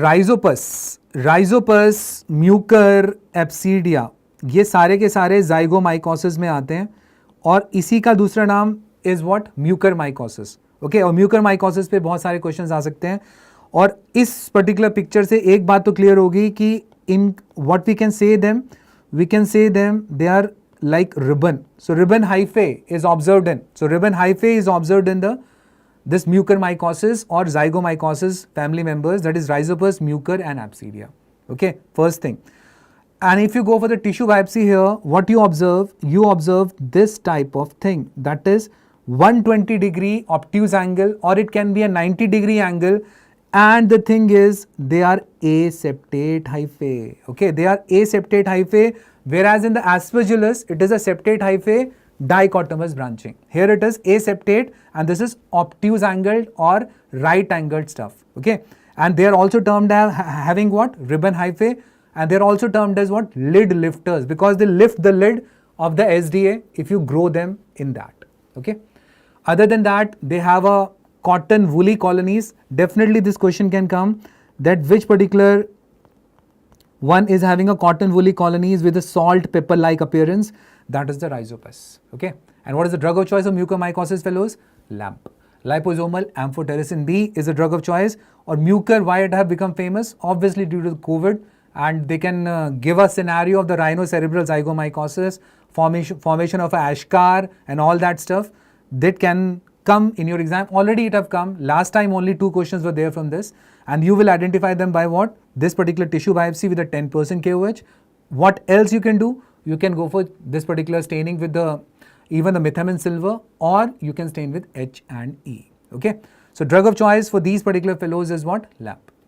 Rhizopus, Mucor, एप्सीडिया, ये सारे के सारे जाइगोमाइकोसिस में आते हैं और इसी का दूसरा नाम is what, Mucor mycosis. Okay, और म्यूकर माइकोसिस पे बहुत सारे क्वेश्चंस आ सकते हैं. और इस पर्टिकुलर पिक्चर से एक बात तो क्लियर होगी कि in what we can say them they are like ribbon. So ribbon hyphae is observed in. So ribbon hyphae is observed in this mucormycosis or zygomycosis family members, that is rhizopus, mucor and apsidia. Okay, first thing. And if you go for the tissue biopsy here, what you observe this type of thing, that is 120-degree obtuse angle, or it can be a 90-degree angle. And the thing is, they are aseptate hyphae. Okay, they are aseptate hyphae. Whereas in the aspergillus, it is a septate hyphae dichotomous branching. Here it is aseptate and this is obtuse angled or right angled stuff. Okay, and they are also termed as having what? Ribbon hyphae, and they are also termed as what? Lid lifters, because they lift the lid of the SDA if you grow them in that. Okay, other than that, they have a cotton woolly colonies. Definitely this question can come, that which particular one is having a cotton woolly colonies with a salt pepper like appearance. That is the rhizopus. Okay, and what is the drug of choice of mucormycosis fellows? LAMP, liposomal amphotericin B is the drug of choice. Or mucor, why it have become famous? Obviously due to COVID, and they can give a scenario of the rhinocerebral zygomycosis, formation of a ashcar and all that stuff that can come in your exam. Already it have come. Last time only 2 questions were there from this, and you will identify them by what? This particular tissue biopsy with a 10% KOH. What else you can do? You can go for this particular staining with even the methamin silver, or you can stain with H and E. Okay, so drug of choice for these particular fellows is what? LAMP.